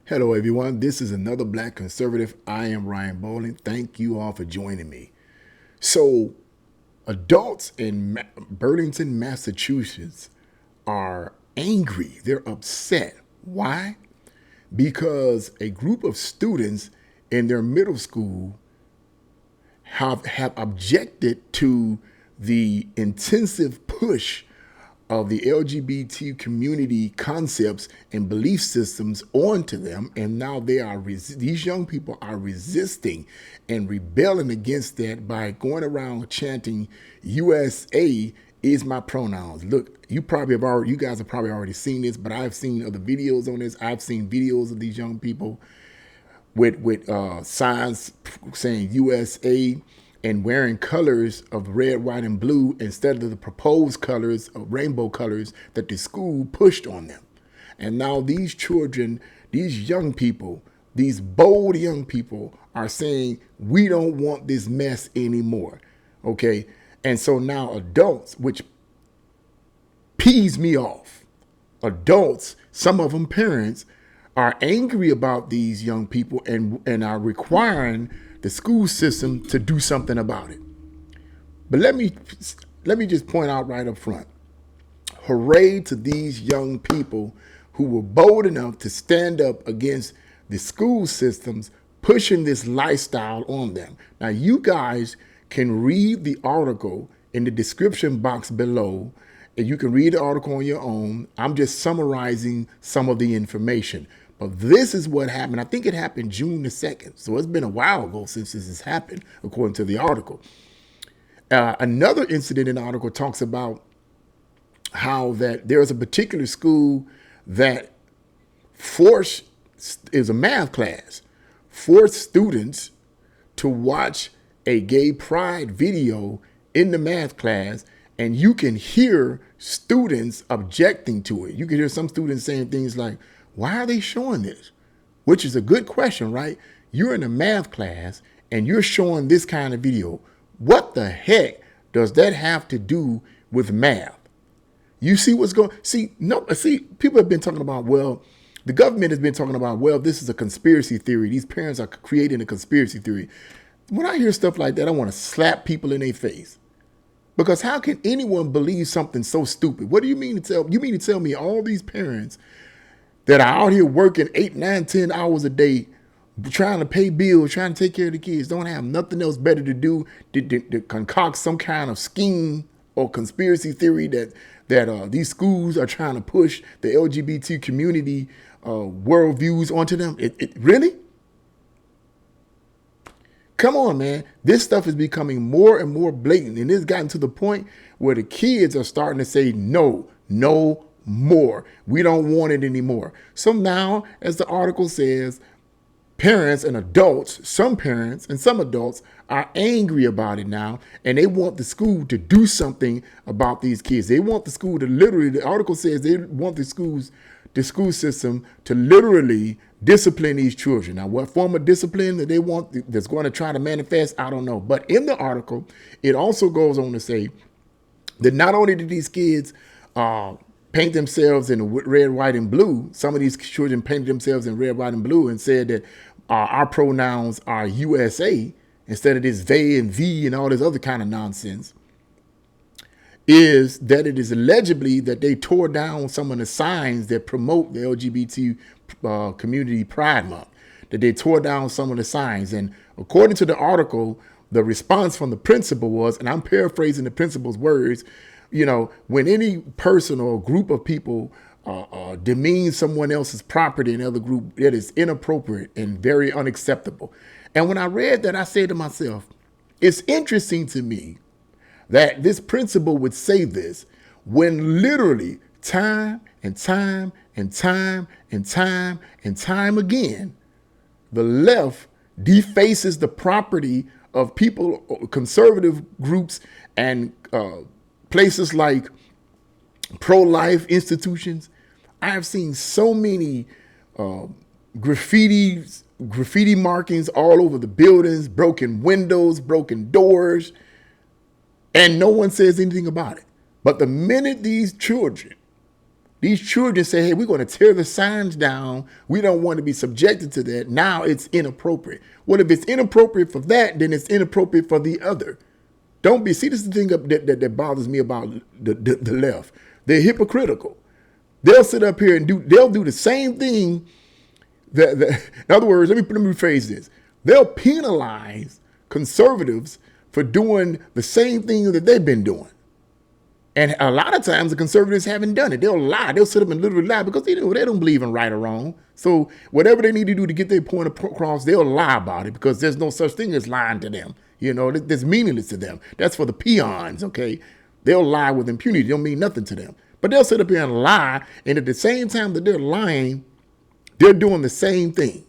Hello, everyone. This is another Black Conservative. I am Ryan Bowling. Thank you all for joining me. So, adults in Burlington, Massachusetts are angry. They're upset. Why? Because a group of students in their middle school have objected to the intensive push of the LGBT community concepts and belief systems onto them, and now these young people are resisting and rebelling against that by going around chanting USA is my pronouns. Look, you guys have probably already seen this, but I've seen other videos on this. I've seen videos of these young people with signs saying USA and wearing colors of red, white, and blue instead of the proposed colors of rainbow colors that the school pushed on them. And now these children, these young people, these bold young people are saying, we don't want this mess anymore. Okay. And so now adults, which pees me off, adults, some of them parents, are angry about these young people and are requiring the school system to do something about it. But let me just point out right up front, hooray to these young people who were bold enough to stand up against the school systems pushing this lifestyle on them. Now, you guys can read the article in the description box below, and you can read the article on your own. I'm just summarizing some of the information. But this is what happened. I think it happened June the 2nd. So it's been a while ago since this has happened, according to the article. Another incident in the article talks about how that there is a particular school that is a math class, forced students to watch a gay pride video in the math class, and you can hear students objecting to it. You can hear some students saying things like, why are they showing this? Which is a good question, right? You're in a math class and you're showing this kind of video. What the heck does that have to do with math? You see what's going, people have been talking about, well, the government has been talking about, well, this is a conspiracy theory. These parents are creating a conspiracy theory. When I hear stuff like that, I want to slap people in their face. Because how can anyone believe something so stupid? What do you mean to tell me all these parents that are out here working 8, 9, 10 hours a day, trying to pay bills, trying to take care of the kids, don't have nothing else better to do to concoct some kind of scheme or conspiracy theory that these schools are trying to push the LGBT community worldviews onto them? Really? Come on, man. This stuff is becoming more and more blatant, and it's gotten to the point where the kids are starting to say, no more. We don't want it anymore. So now, as the article says, parents and adults, some parents and some adults are angry about it now, and they want the school to do something about these kids. They want the school to the article says they want the school system to literally discipline these children. Now, what form of discipline that they want that's going to try to manifest, I don't know. But in the article, it also goes on to say that not only did these kids paint themselves in red, white, and blue. Some of these children painted themselves in red, white, and blue and said that our pronouns are USA instead of this they and thee and all this other kind of nonsense. Is that it is allegedly that they tore down some of the signs that promote the LGBT community Pride Month, that they tore down some of the signs. And according to the article, the response from the principal was, and I'm paraphrasing the principal's words, when any person or group of people demean someone else's property in another group, it is inappropriate and very unacceptable. And when I read that, I said to myself, it's interesting to me that this principal would say this when literally time and time and time and time and time again, the left defaces the property of people, conservative groups, and places like pro-life institutions. I have seen so many graffiti markings all over the buildings, broken windows, broken doors, and no one says anything about it. But the minute these children These children say, hey, we're going to tear the signs down. We don't want to be subjected to that. Now it's inappropriate. Well, if it's inappropriate for that, then it's inappropriate for the other. Don't be, see, this is the thing that bothers me about the left. They're hypocritical. They'll sit up here and they'll do the same thing. In other words, let me rephrase this. They'll penalize conservatives for doing the same thing that they've been doing. And a lot of times the conservatives haven't done it. They'll lie. They'll sit up and literally lie because they don't believe in right or wrong. So whatever they need to do to get their point across, they'll lie about it because there's no such thing as lying to them. You know, that's meaningless to them. That's for the peons, okay? They'll lie with impunity. It don't mean nothing to them. But they'll sit up here and lie, and at the same time that they're lying, they're doing the same thing.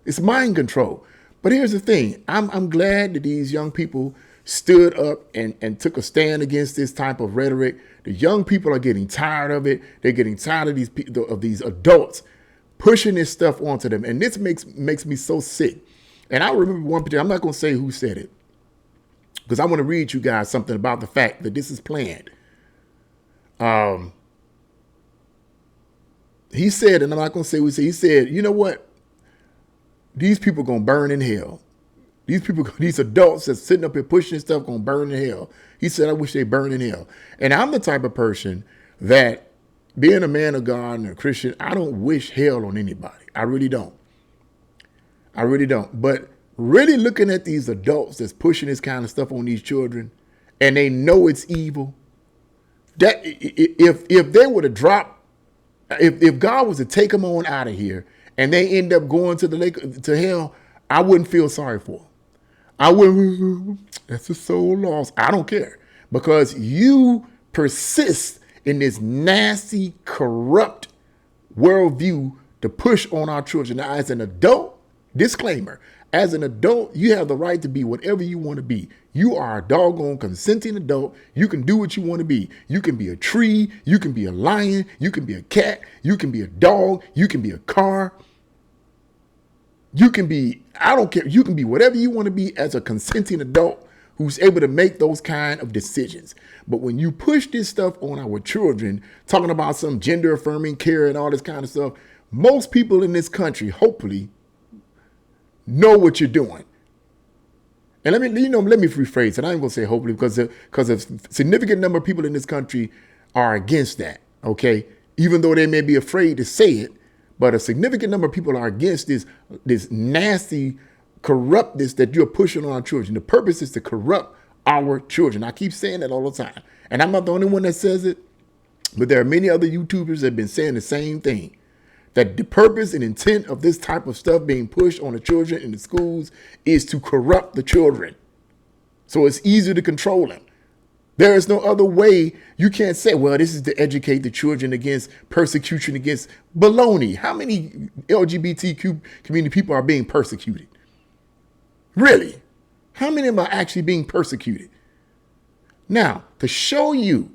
It's mind control. But here's the thing. I'm glad that these young people stood up and took a stand against this type of rhetoric. The young people are getting tired of it. They're getting tired of these adults pushing this stuff onto them. And this makes me so sick. And I remember one particular, I'm not going to say who said it, because I want to read you guys something about the fact that this is planned. He said, and I'm not going to say who said, he said, you know what? These people are going to burn in hell. These adults that's sitting up here pushing this stuff going to burn in hell. He said, I wish they burn in hell. And I'm the type of person that, being a man of God and a Christian, I don't wish hell on anybody. I really don't. I really don't. But really looking at these adults that's pushing this kind of stuff on these children, and they know it's evil, that if they were to drop, if God was to take them on out of here and they end up going to the lake, to hell, I wouldn't feel sorry for them. I wouldn't, that's a soul lost. I don't care, because you persist in this nasty, corrupt worldview to push on our children. Now, as an adult, disclaimer, as an adult, you have the right to be whatever you want to be. You are a doggone consenting adult. You can do what you want to be. You can be a tree. You can be a lion. You can be a cat. You can be a dog. You can be a car. You can be, I don't care. You can be whatever you want to be as a consenting adult who's able to make those kind of decisions. But when you push this stuff on our children, talking about some gender affirming care and all this kind of stuff, most people in this country, hopefully, know what you're doing. And let me rephrase it. I ain't gonna say hopefully, because a significant number of people in this country are against that. Okay, even though they may be afraid to say it, but a significant number of people are against this nasty corruptness that you're pushing on our children. The purpose is to corrupt our children. I keep saying that all the time, and I'm not the only one that says it. But there are many other YouTubers that have been saying the same thing. That the purpose and intent of this type of stuff being pushed on the children in the schools is to corrupt the children. So it's easier to control them. There is no other way. You can't say, well, this is to educate the children against persecution, against baloney. How many LGBTQ community people are being persecuted? Really? How many of them are actually being persecuted? Now, to show you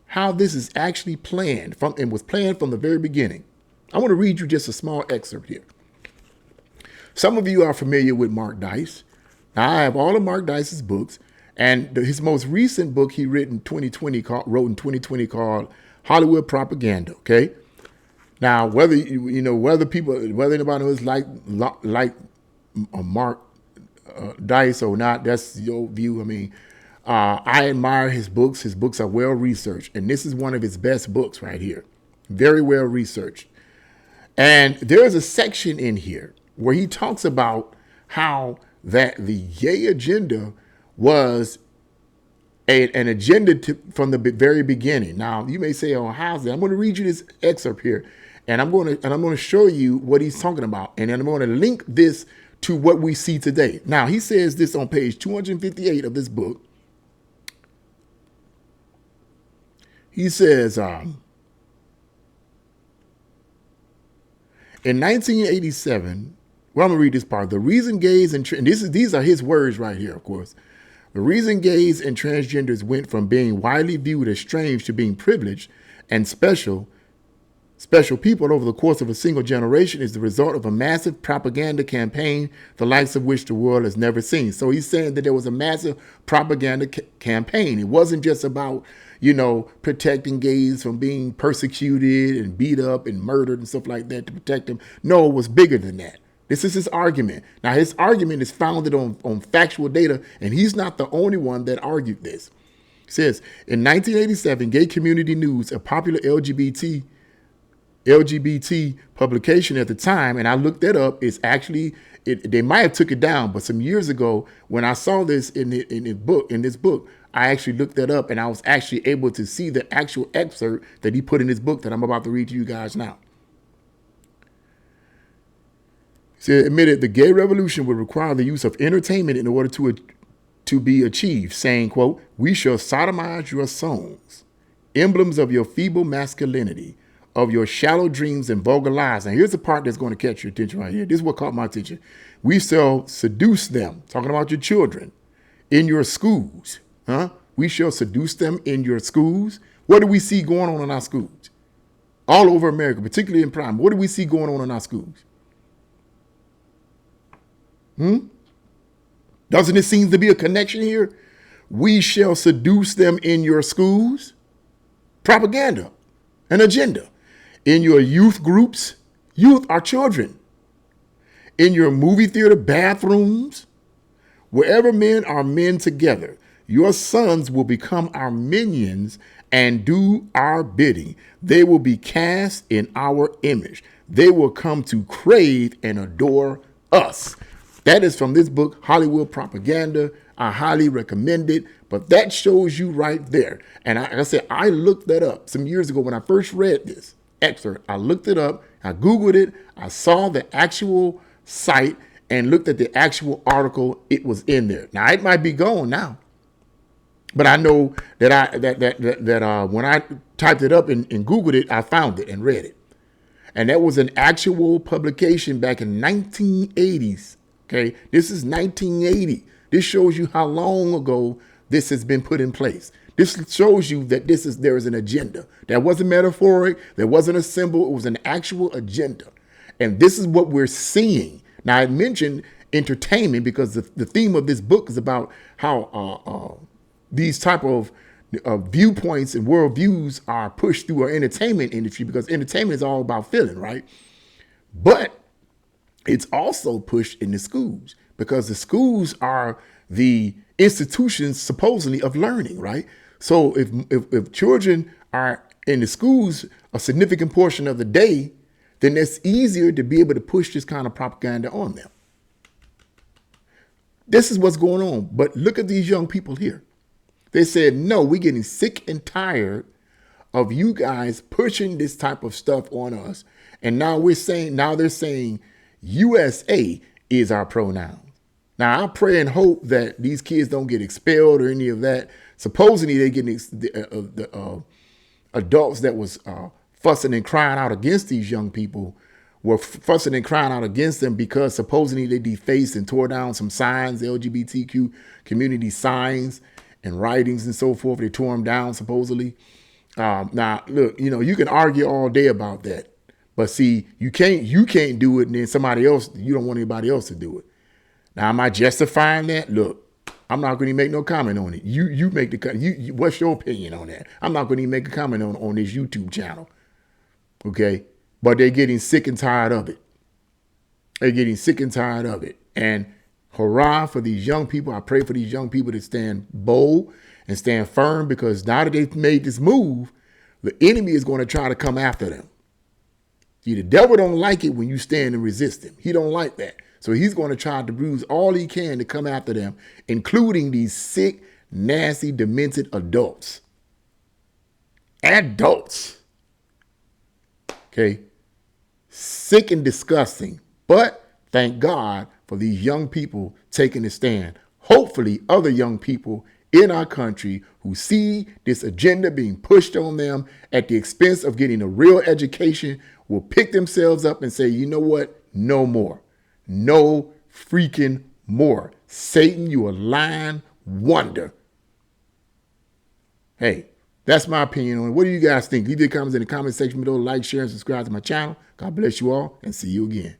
how this is actually planned and was planned from the very beginning, I want to read you just a small excerpt here. Some of you are familiar with Mark Dice. Now, I have all of Mark Dice's books, and his most recent book he wrote in 2020 called Hollywood Propaganda. Okay. Now, whether anybody was like Mark Dice or not, that's your view. I mean, I admire his books. His books are well researched, and this is one of his best books right here. Very well researched. And there's a section in here where he talks about how that the gay agenda was an agenda from the very beginning. Now, you may say, "Oh, how's that?" I'm going to read you this excerpt here, and I'm going to show you what he's talking about, and then I'm going to link this to what we see today. Now, he says this on page 258 of this book. He says, in 1987, well, I'm going to read this part. The reason gays and these are his words right here, of course. The reason gays and transgenders went from being widely viewed as strange to being privileged and special people over the course of a single generation is the result of a massive propaganda campaign, the likes of which the world has never seen. So he's saying that there was a massive propaganda campaign. It wasn't just about, protecting gays from being persecuted and beat up and murdered and stuff like that to protect them. No, it was bigger than that. This is his argument. Now, his argument is founded on factual data, and he's not the only one that argued this. It says, in 1987, Gay Community News, a popular LGBT publication at the time, and I looked that up, is actually, they might have took it down, but some years ago, when I saw this in this book, I actually looked that up, and I was actually able to see the actual excerpt that he put in his book that I'm about to read to you guys now. He admitted the gay revolution would require the use of entertainment in order to be achieved, saying, quote, "We shall sodomize your songs, emblems of your feeble masculinity, of your shallow dreams and vulgar lies." Now, here's the part that's going to catch your attention right here. This is what caught my attention. "We shall seduce them," talking about your children, "in your schools." We shall seduce them in your schools. What do we see going on in our schools? All over America, particularly in prime. What do we see going on in our schools? Doesn't it seem to be a connection here? We shall seduce them in your schools. Propaganda, an agenda. In your youth groups, youth are children. In your movie theater bathrooms, wherever men are men together, your sons will become our minions and do our bidding. They will be cast in our image. They will come to crave and adore us. That is from this book, Hollywood Propaganda. I highly recommend it, but that shows you right there. And like I said, I looked that up some years ago when I first read this excerpt. I looked it up, I Googled it, I saw the actual site and looked at the actual article. It was in there. Now, it might be gone now, but I know that when I typed it up and Googled it, I found it and read it. And that was an actual publication back in 1980s. Okay, this is 1980. This shows you how long ago this has been put in place. This shows you that there is an agenda. That wasn't metaphoric. There wasn't a symbol. It was an actual agenda. And this is what we're seeing. Now, I mentioned entertainment because the theme of this book is about how these type of viewpoints and worldviews are pushed through our entertainment industry, because entertainment is all about feeling, right? But it's also pushed in the schools, because the schools are the institutions supposedly of learning, right? So if children are in the schools a significant portion of the day, then it's easier to be able to push this kind of propaganda on them. This is what's going on. But look at these young people here. They said, no, we're getting sick and tired of you guys pushing this type of stuff on us. And now they're saying USA is our pronoun. Now, I pray and hope that these kids don't get expelled or any of that. Supposedly, they're getting the adults that was fussing and crying out against these young people were fussing and crying out against them because supposedly they defaced and tore down some signs, LGBTQ community signs and writings and so forth. They tore them down, supposedly. Now, look, you can argue all day about that. But see, you can't do it, and then somebody else, you don't want anybody else to do it. Now, am I justifying that? Look, I'm not going to make no comment on it. You make the what's your opinion on that? I'm not going to make a comment on this YouTube channel. Okay? But they're getting sick and tired of it. They're getting sick and tired of it. And hurrah for these young people. I pray for these young people to stand bold and stand firm, because now that they've made this move, the enemy is going to try to come after them. See, the devil don't like it when you stand and resist him. He don't like that. So he's going to try to bruise all he can to come after them, including these sick, nasty, demented adults. Adults. Okay. Sick and disgusting. But thank God for these young people taking a stand. Hopefully other young people in our country who see this agenda being pushed on them at the expense of getting a real education will pick themselves up and say, you know what? No more. No freaking more. Satan, you a lying wonder. Hey, that's my opinion on it. What do you guys think? Leave your comments in the comment section below. Like, share, and subscribe to my channel. God bless you all, and see you again.